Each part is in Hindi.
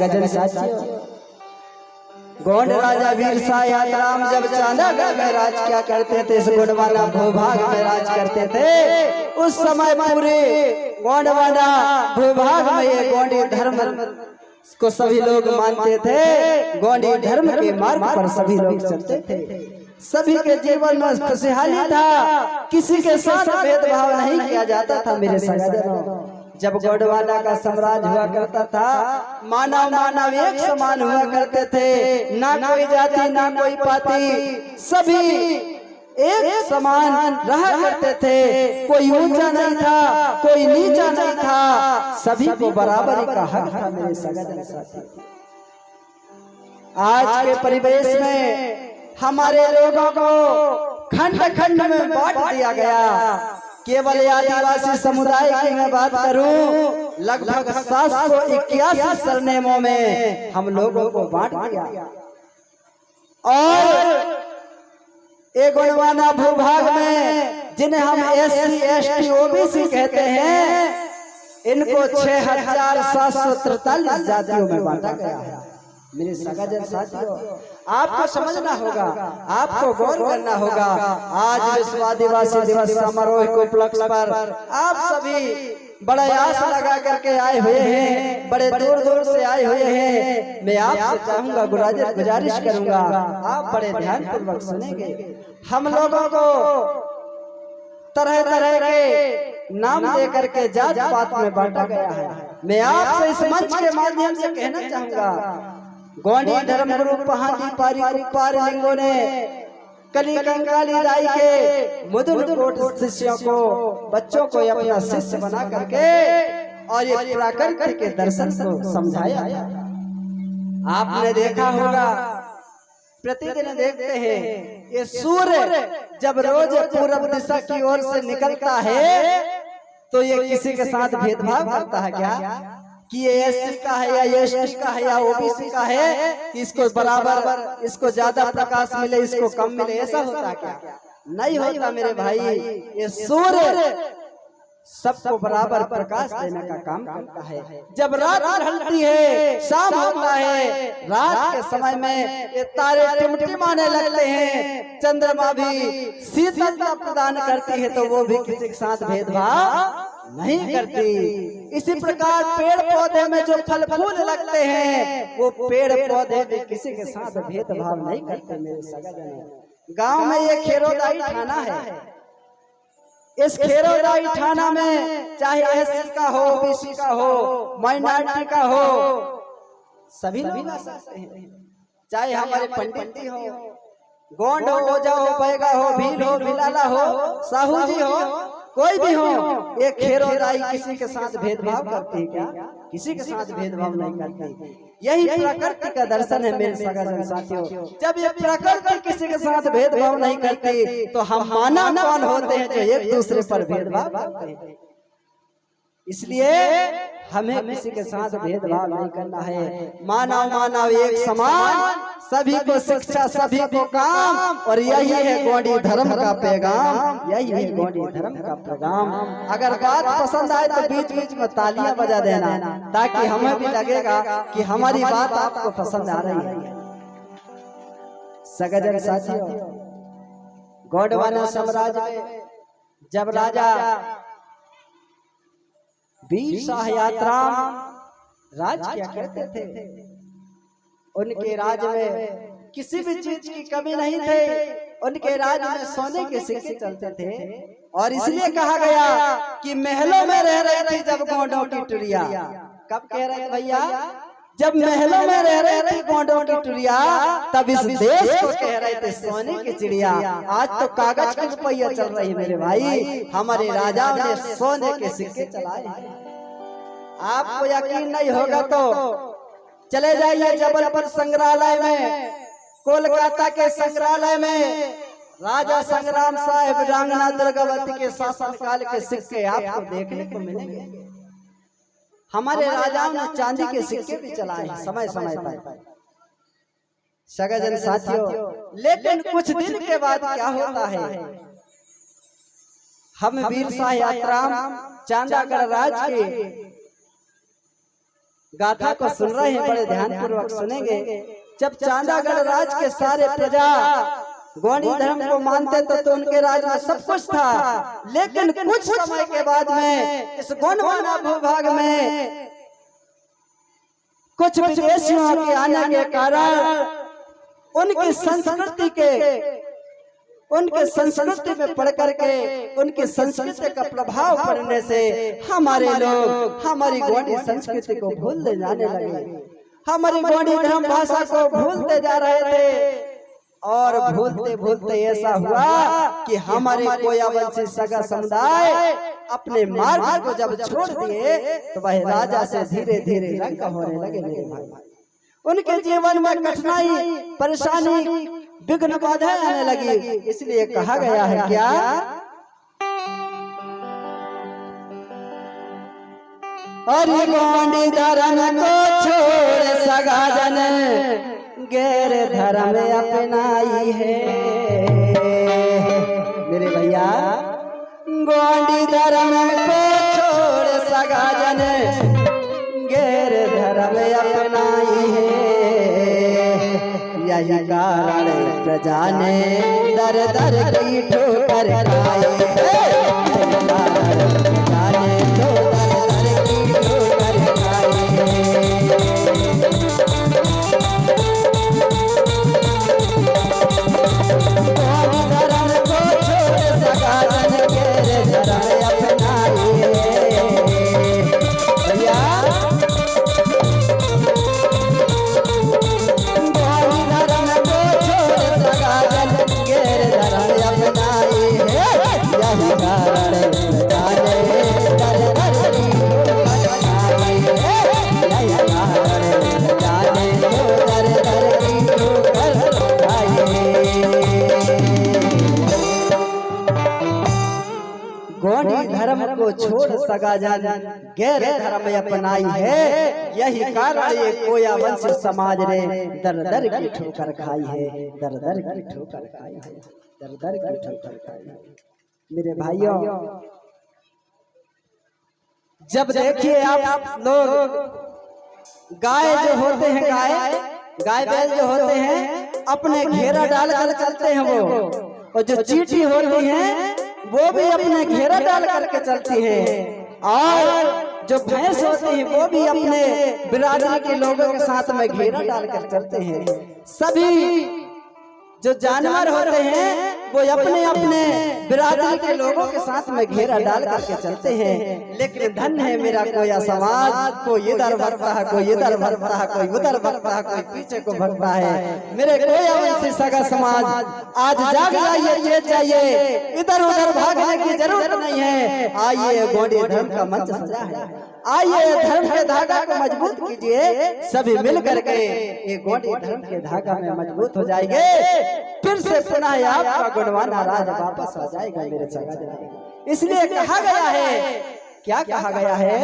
सगजन साथियों, गोंड राजा वीर शाह यात्राम जब चांदागढ़ में राज क्या करते थे, इस गोंडवाना भूभाग में राज करते थे। उस समय पूरे गोंडवाना भूभाग में ये गोंडी धर्म को सभी लोग मानते थे। गोंडी धर्म के मार्ग पर सभी लोग चलते थे। सभी के जीवन में खुशहाली था, किसी के साथ भेदभाव नहीं किया जाता था। मेरे सगाजनों, जब गोंडवाना का साम्राज्य हुआ करता था, मानव मानव एक समान हुआ करते थे। ना कोई जाति ना कोई पाति, सभी एक समान रहा करते थे। कोई ऊंचा नहीं था, कोई नीचा नहीं था, सभी को बराबरी का हक था। मेरे सगाजन साथी, आज के परिवेश में हमारे लोगों को खंड खंड में बांट दिया गया। केवल आदिवासी समुदाय की मैं बात करूं, लगभग 781 सरनेमों में हम लोगों को बांट दिया। और एक गोंडवाना भूभाग में जिन्हें हम SC ST OBC कहते हैं, इनको 6743 जातियों में बांटा गया है। मेरे सगाजन साथियों, आपको समझना होगा, आपको गौर करना होगा। आज विश्व आदिवासी दिवस समारोह के उपलक्ष्य पर आप सभी बड़े आस लगा करके आए हुए हैं, बड़े दूर दूर से आए हुए हैं। मैं आपसे चाहूंगा, गुजारिश करूंगा, आप बड़े ध्यान पूर्वक सुनेंगे। हम लोगों को तरह तरह के नाम दे करके जात पात में बांटा गया है। मैं आपसे इस मंच के माध्यम से कहना चाहूंगा, गोंडी धर्म गुरु पहाड़ी पारी कुप्पार लिंगों ने कली कंकाली दाई के मुदुन कोट शिष्यों को, बच्चों को अपना शिष्य बना करके और ये प्रकृति के दर्शन को समझाया। आपने देखा होगा, प्रतिदिन देखते हैं, ये सूर्य जब रोज पूर्व दिशा की ओर से निकलता है तो ये किसी के साथ भेदभाव करता है क्या, कि ये SC का है या ST का है या OBC का है, कि इसको बराबर, इसको ज्यादा प्रकाश मिले, इसको कम मिले, ऐसा होता है क्या? नहीं होता मेरे भाई। ये सूर्य सबको बराबर प्रकाश देने का काम करता है। जब रात ढलती है, शाम होता है, रात के समय में ये तारे टिमटिमाने लगते हैं, चंद्रमा भी शीतलता प्रदान करती है, तो वो भी किसी के साथ भेदभाव नहीं करती। इसी प्रकार पेड़ पौधे में जो फल फूल लगते हैं, वो पेड़ पौधे भी किसी के साथ भेदभाव नहीं करते। मेरे सगाजन, गांव में ये खेरोदाई थाना है। इस खेरोदाई थाना में चाहे SC का हो, OBC का हो, माइनॉरिटी का हो, सभी लोग आ सकते हैं। चाहे हमारे पंडित जी हो, गोंड हो, ओझा हो, बैगा हो, भील हो, भिलाला हो, साहू जी हो, कोई भी हो, ये खेरोदाई किसी के साथ भेदभाव करती है क्या? किसी के साथ भेदभाव नहीं करती। यही प्रकृति का दर्शन है मेरे सगाजन साथियों। जब ये प्रकृति किसी के साथ भेदभाव नहीं करती, तो हम मानव कौन होते हैं जो एक दूसरे पर भेदभाव करते हैं? इसलिए हमें किसी के साथ भेदभाव नहीं करना है। मानव मानव एक समान, सभी को शिक्षा, सभी को काम, और यही है गोंडी धर्म का पैगाम, यही है गोंडी धर्म का पैगाम। अगर बात पसंद आए तो बीच बीच में तालियां बजा देना, ताकि हमें भी लगेगा कि हमारी बात आपको पसंद आ रही है। सगाजन साथियों, गोंडवाना साम्राज्य में जब राजा वीर शाह यात्राम राज किया करते थे, उनके राज में किसी भी चीज की कमी नहीं थी। उनके राज में सोने के सिक्के चलते थे, और इसलिए कहा गया कि महलों में रह रही थी जब गोंडों की टुरिया। कब कह रहे थे भैया? जब महलों में रह रहे थे गोंडों की टुरिया, तब इस देश को कह रहे थे सोने की चिड़िया। आज तो कागज के रुपया चल रही है मेरे भाई, हमारे राजाओं ने सोने के सिक्के चलाए। आपको यकीन नहीं होगा तो चले जाइए जबलपुर संग्रहालय में, कोलकाता के संग्रहालय में राजा संग्राम साहब रांगना दुर्गावती के शासनकाल के सिक्के आपको देखने को मिलेंगे। हमारे राजाओं ने चांदी के सिक्के भी चलाए समय समय पर। सगाजन साथियों, लेकिन कुछ दिन के बाद क्या होता है, हम वीर शाह यात्राम चांदागढ़ राज के गाथा को सुन रहे हैं, बड़े ध्यान पूर्वक सुनेंगे। जब चांदागढ़ राज के सारे प्रजा गोंडी धर्म को मानते तो उनके राज में सब कुछ था, लेकिन कुछ समय के बाद में इस गोंडवाना भूभाग में कुछ विदेशियों के आने के कारण उनकी संस्कृति में पढ़ करके उनकी संस्कृति का प्रभाव पड़ने से हमारे लोग हमारी गोंडी संस्कृति को भूलते जाने लगे, हमारी गोंडी धर्म भाषा को भूलते जा रहे थे। और भूलते भूलते ऐसा हुआ कि हमारे कोयावंशी सगा समुदाय अपने मार्ग को जब छोड़ दिए तो वह राजा से धीरे धीरे रंग होने लगे मेरे भाई। उनके जीवन में कठिनाई परेशानी विघ्न बाधा आने लगी। इसलिए कहा गया है क्या, अरे गोंडी धर्म को छोड़ सगा जन गैर धर्म अपनाई है। मेरे भैया गोंडी धर्म को छोड़ सगा जन गैर धर्म अपनाई है। यही कारण प्रजा ने दर दर की ठोकर खाई है। प्रजा ने तो दर दर की ठोकर खाई है। धर्म को छोड़ सगा जन गैर धर्म अपनाई है। भैया गोंडी धर्म को छोड़ सगा जन गैर धर्म अपनाई है। यही कारण ये कोया वंश समाज ने दर दर की ठोकर खाई है, दर दर की ठोकर खाई है, दर दर की ठोकर खाई है। मेरे भाइयों जब देखिए आप लोग गाय जो होते हैं, गाय बैल जो होते हैं अपने घेरा डालकर चलते हैं वो, और जो चींटी होती हैं वो भी अपने घेरा डाल करके चलती है, और जो भैंस होती है वो भी अपने बिरादरी के लोगों के साथ में घेरा डालकर चलते हैं। सभी जो जानवर होते हैं वो अपने अपने बिरादरी के लोगों के साथ में घेरा डाल करके चलते हैं। लेकिन धन है मेरा कोया समाज, कोई इधर भरता है, कोई इधर भरता है, कोई उधर भरता है, कोई पीछे को भरता है। मेरे कोया वंशी सगा समाज आज जाग जाइए, चेत जाइए, इधर उधर भागने की जरूरत नहीं है। आइए गोंडी धर्म का मंच सजा है, आइए धर्म के धागा को मजबूत कीजिए। सभी मिल करके ये गोंडी धर्म के धागा में मजबूत हो जाएंगे, फिर से पुनः आपका गुणवाना राज वापस आ जाएगा मेरे सगा। इसलिए कहा गया है, क्या कहा गया है,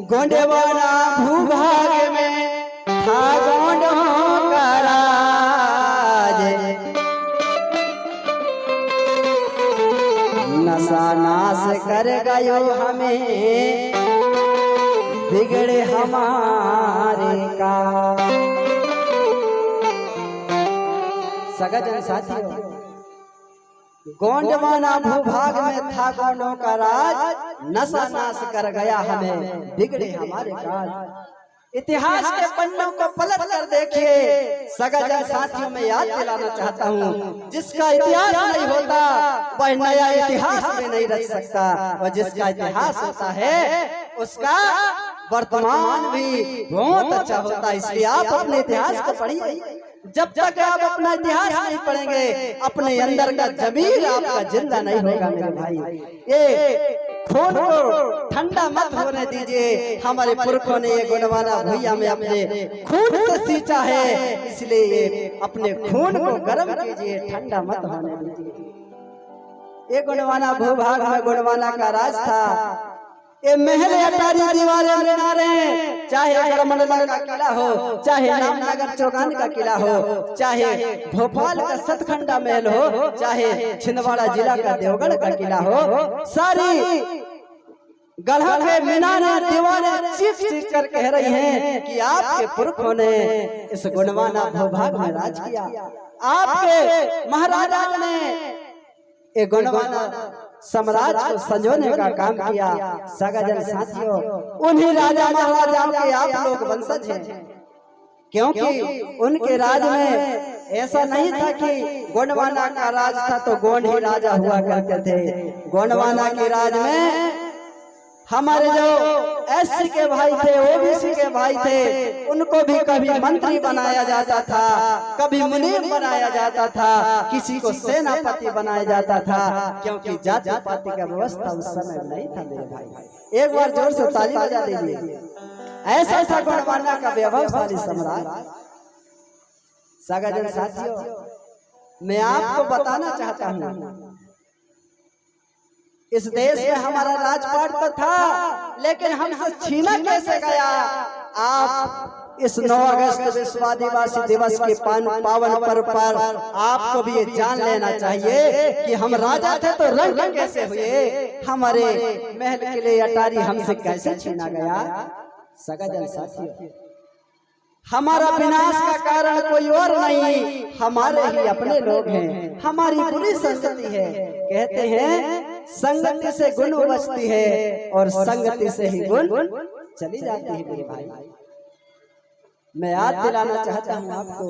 गोंडवाना भूभाग में था गोंडों का राज, नशा नाश कर गयो हमें बिगड़े हमारे का। सगा जन साथियों गोंडवाना भूभाग में था गोंडों का राज, नशा नाश कर गया हमें बिगड़े हमारे काज। इतिहास के पन्नों को पलट कर देखिए सगा जन साथियों में याद दिलाना चाहता हूँ, जिसका इतिहास नहीं होता वह नया इतिहास में नहीं रच सकता, और जिसका इतिहास होता है उसका वर्तमान भी बहुत अच्छा होता है। इसलिए आप अपने इतिहास को पढ़िए। जब तक आप अपना इतिहास नहीं पढ़ेंगे अपने अंदर का जमीर आपका जिंदा नहीं होगा मेरे भाई। ये खून को ठंडा मत होने दीजिए। हमारे पुरखों ने ये गोंडवाना भूइया में अपने खून से सींचा है, इसलिए ये अपने खून को गर्म कीजिए, ठंडा मत होने दीजिए। ये गोंडवाना भूभाग में गोंडवाना का राज था। ये महल अटारी दीवारें मीनारे, चाहे अगरमंडला का किला हो, चाहे नामनगर चौगान का किला हो, चाहे भोपाल का सतखंडा महल हो, चाहे छिंदवाड़ा जिला का देवगढ़ का किला हो, सारी गढ़ा के मीनारे दीवारें चीख चीख कर कह रही हैं कि आपके पुरखों ने इस गुणवाना भूभाग में राज किया, आपके महाराजाओं ने ये गुणवाना साम्राज्य को संजोने का काम किया। सगाजन साथियों, उन्हीं राजा महाराजाओं के आप लोग वंशज हैं, क्योंकि उनके राज में ऐसा नहीं था कि गोंडवाना का राज था तो गोंड ही राजा हुआ करते थे। गोंडवाना के राज में हमारे जो एससी के भाई थे, ओबीसी के भाई थे, उनको भी कभी मंत्री बनाया जाता था, कभी मुनीम बनाया जाता था, किसी को सेनापति बनाया जाता था, क्योंकि जाति पाति का व्यवस्था उस समय नहीं था मेरे भाई। एक बार जोर से ताली बजा दीजिए। ऐसा था गोंडवाना का वैभवशाली सम्राट। सगाजन साथियों, मैं आपको बताना चाहता हूँ, इस देश में हमारा राजपाट तो था, लेकिन हमसे छीना कैसे गया। आप इस 9 अगस्त विश्व आदिवासी दिवस के पावन पर्व पर आपको भी ये जान लेना चाहिए कि हम राजा थे तो रंग कैसे हुए, हमारे महल किले अटारी हमसे कैसे छीना गया। सगाजन साथियों, हमारा विनाश का कारण कोई और नहीं, हमारे ही अपने लोग हैं, हमारी पूरी संगति है। कहते हैं संगति से गुण बचती है और संगति से ही गुण चली जाती है मेरे भाई। मैं याद दिलाना चाहता हूँ आपको,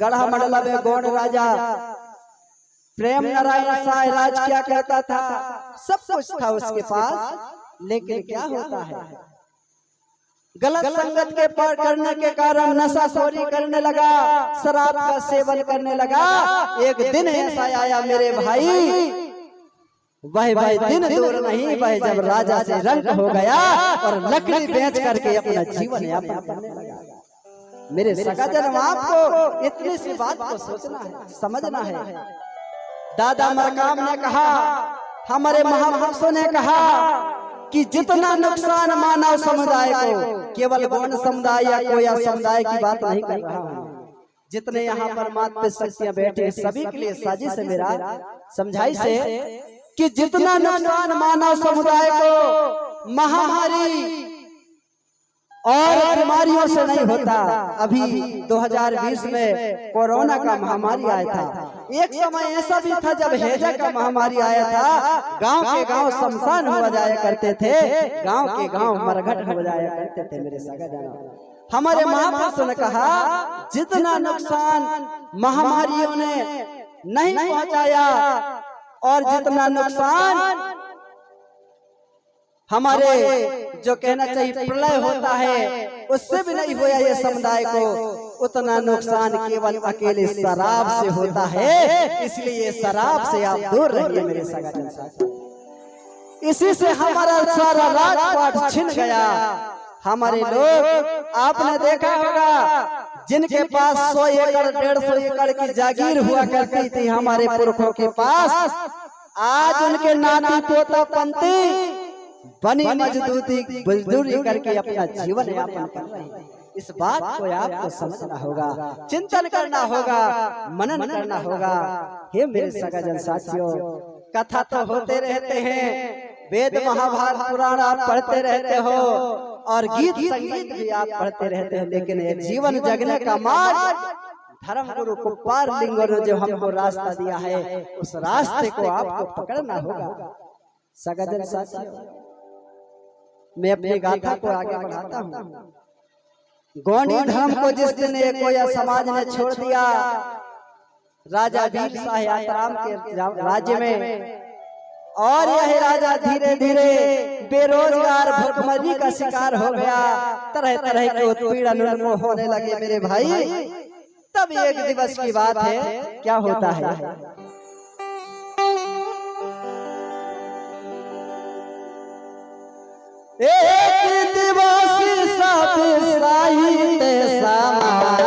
गढ़ा मंडला में गौड़ राजा प्रेम नारायण साय राज क्या करता था, सब कुछ था उसके पास, लेकिन क्या होता है, गलत संगत के पार करने के कारण नशाखोरी करने लगा, शराब का सेवन करने लगा। एक दिन ऐसा आया मेरे भाई, वह दिन दूर नहीं, वह जब राजा से रंग हो गया और लकड़ी बेच करके अपना जीवन यापन करने लगा। मेरे सगाजन, आपको इतनी सी बात को सोचना है, समझना है। दादा मरकाम ने कहा, हमारे महापुरुषों ने कहा कि जितना नुकसान मानव समुदाय को, केवल गौंड समुदाय या कोया समुदाय की बात नहीं कर रहा हूँ, जितने यहाँ पर मात पे शक्तियां बैठे सभी के लिए साजिश है मेरा समझाई से, कि जितना नुकसान मानव समुदाय को महामारी और बीमारियों से नहीं होता। अभी 2020 में कोरोना का महामारी आया था, एक समय ऐसा भी था जब हैजा का महामारी आया था, गांव के गांव शमशान हो जाया करते थे, गांव के गांव मरघट हो जाया करते थे। मेरे सगाजन, हमारे महापुरुषों ने कहा जितना नुकसान महामारियों ने नहीं पहुंचाया और जितना नुकसान हमारे जो कहना चाहिए प्रलय होता है उससे भी नहीं हुआ ये समुदाय को, उतना नुकसान केवल अकेले शराब से होता है। इसलिए शराब से आप दूर रहिए मेरे सगाजन साथी। इसी से हमारा सारा राजपाट छिन गया। हमारे लोग आपने देखा होगा जिनके पास 100 एकड़ 150 एकड़ की जागीर हुआ करती थी हमारे पुरखों के पास, आज उनके नाती पोता पंती बनी मजदूरी करके अपना जीवन यापन कर रहे हैं। इस बात को आपको समझना होगा, चिंतन करना होगा, मनन करना होगा। हे मेरे सगाजन साथियों, कथा तो होते रहते हैं, वेद महाभारत पुराण आप पढ़ते रहते हो और गीत संगीत भी आप पढ़ते रहते हो, लेकिन ये जीवन जगने का मार्ग धर्म गुरु कुप्पार लिंगो ने जो हमको रास्ता दिया है, उस रास्ते को आपको पकड़ना होगा। सगाजन साथियों, मैं अपनी गाथा को आगे बढ़ाता हूँ। गौंडी धर्म को जिस दिन कोया समाज ने छोड़ दिया, राजा वीर शाह यात्राम के राज्य में, और यह राजा धीरे धीरे बेरोजगार भुखमरी का शिकार हो गया, तरह तरह के उत्पीड़न उनको होने लगे मेरे भाई। तब एक दिवस की बात है, क्या होता है, एक दिवस सब साहित्य समाज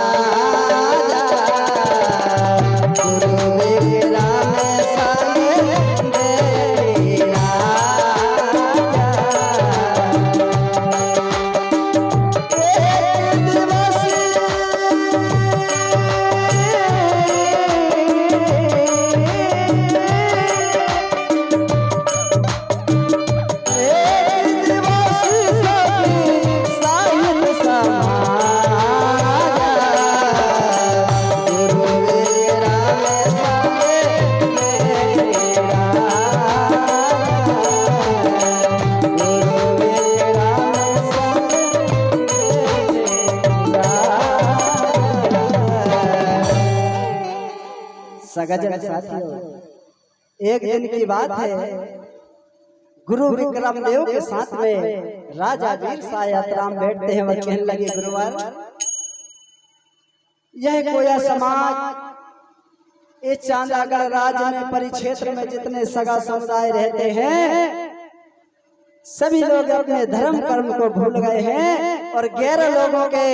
सगाजन साथियों, एक दिन की बात है, गुरु विक्रम देव के साथ में राजा वीर सायात्राम बैठते हैं और कहने लगे, गुरुवर यह कोया समाज इस चांदागढ़ राज्य में परिक्षेत्र में जितने सगा समुदाय रहते हैं सभी लोग अपने धर्म कर्म को भूल गए हैं और गैर लोगों के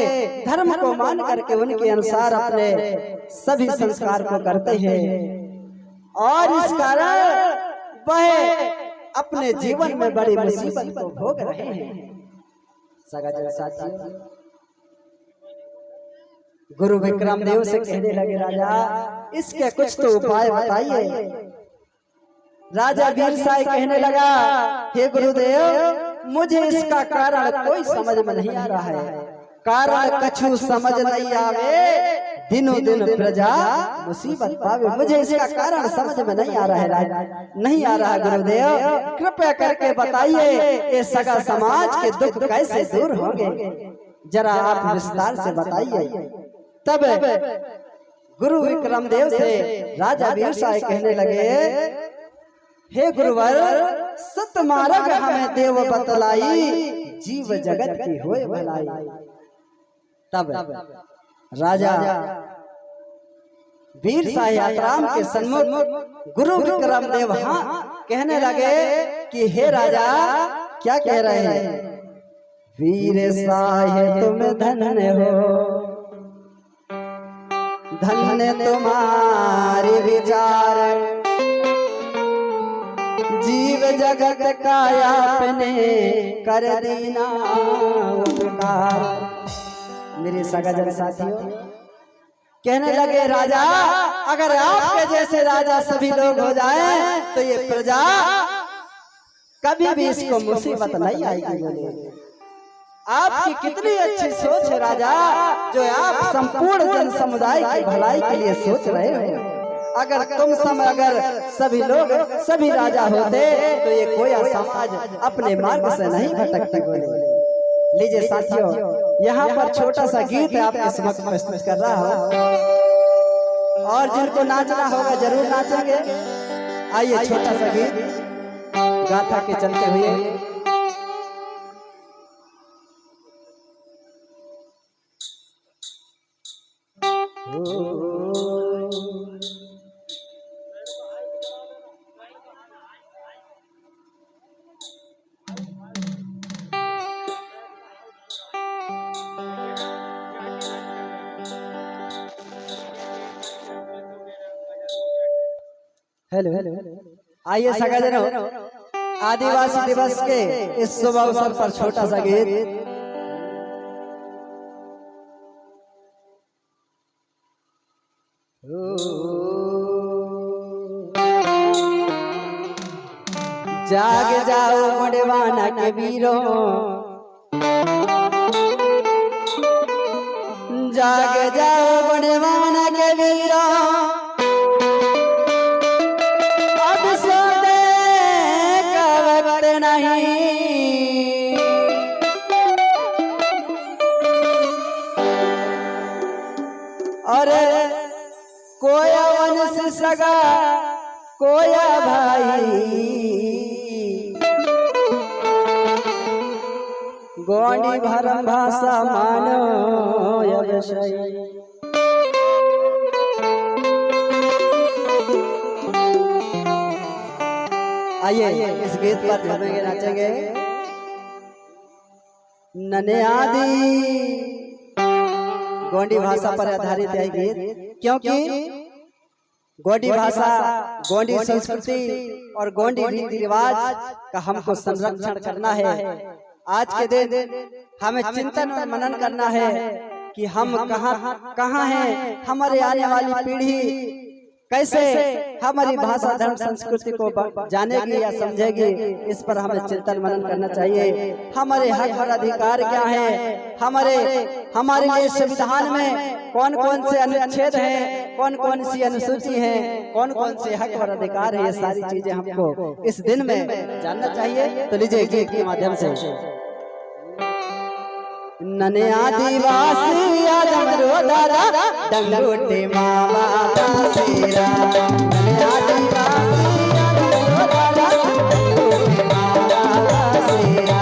धर्म को मान करके उनके अनुसार अपने सभी संस्कार को करते हैं और इस कारण वह अपने जीवन में बड़ी मुसीबत को भोग रहे हैं। सगाजन साथियों, गुरु विक्रम देव से कहने लगे, राजा इसके कुछ तो उपाय बताइए। राजा वीर साई कहने लगा, हे गुरुदेव मुझे इसका कारण कोई समझ में नहीं आ रहा है, कारण कछु समझ नहीं आवे, दिनों दिन प्रजा मुसीबत पावे, मुझे इसका कारण समझ में नहीं आ रहा है, नहीं आ रहा गुरुदेव, कृपया करके बताइए ये सगा समाज के दुख कैसे दूर होंगे, जरा आप विस्तार से बताइए। तब गुरु विक्रम देव से राजा वीर साई कहने लगे, हे गुरुवर सतमार्ग हमें देव बतलाई, जीव जगत की होए भलाई। तब राजा वीर सायात्राम के सन्मुख गुरु विक्रम देव कहने लगे कि हे राजा क्या कह रहे हैं, वीर साय तुम धन्य हो, धन्य तुम्हारे विचार, जीव जगत का आपने कर देना उपकार। मेरे सगाजन साथियों कहने लगे, राजा अगर आपके जैसे राजा सभी लोग हो जाएं तो ये प्रजा कभी भी इसको मुसीबत नहीं आएगी। बोले आपकी कितनी अच्छी सोच है राजा, जो आप संपूर्ण जन समुदाय की भलाई के लिए सोच रहे हो। अगर तुम अगर सभी लोग सभी राजा होते तो ये कोया समाज अपने मार्ग से नहीं भटकते। बोले लीजिए साथियों, यहाँ पर छोटा सा गीत आपके समक्ष प्रस्तुत कर रहा हूँ और जिनको नाचना होगा जरूर नाचेंगे। आइए छोटा सा गीत गाथा के चलते हुए। हेलो आइए सगाजनों, आदिवासी दिवस के इस शुभ अवसर पर छोटा सा गीत। जाग जाओ मुंडवाना के वीरों, जाग जाओ मुंडवाना के वीरों, अरे कोया वंश सगा कोया भाई, गोंडी भरम भाषा मानो अवश्य। आइए इस गीत पर झूमेंगे नाचेंगे। नने आदि गोंडी भाषा पर आधारित है गीत, क्योंकि गोंडी भाषा, गोंडी संस्कृति और गोंडी रीति रिवाज का हमको संरक्षण करना है। आज के दिन हमें चिंतन और मनन करना है कि हम कहाँ हैं, हमारे आने वाली पीढ़ी कैसे हमारी भाषा धर्म संस्कृति को जानेगी या समझेगी, इस पर हमें चिंतन मनन करना चाहिए। हमारे हक और अधिकार क्या है, हमारे लिए संविधान में कौन कौन से अनुच्छेद हैं, कौन कौन सी अनुसूची है, कौन कौन से हक और अधिकार है, ये सारी चीजें हमको इस दिन में जानना चाहिए। तो लीजिए गीत के माध्यम से। नने आदिवासी आदम रो दादा डंगोटे मावा बासेरा नने आदिवासी आदम रो दादा डंगोटे मावा बासेरा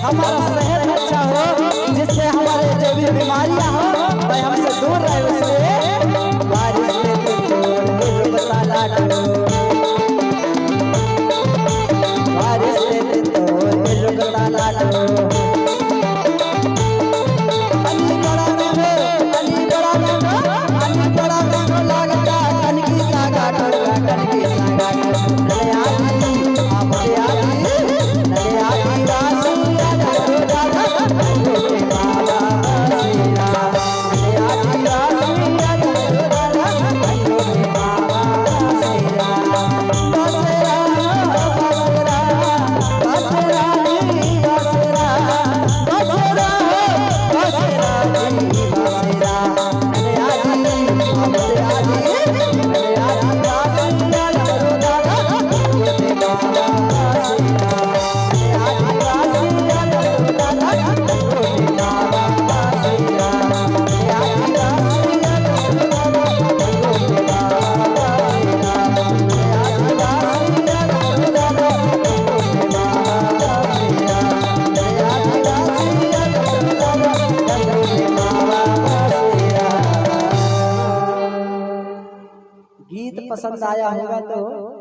हमारा सेहत अच्छा हो, जिससे हमारे जो भी बीमारियां हो वह हमसे दूर रहे। उससे बारिश में बता लाडो, बारिश में तो बता लाडो। अली बड़ा में लगता कनकी का कनकी का गीत पसंद आया होगा तो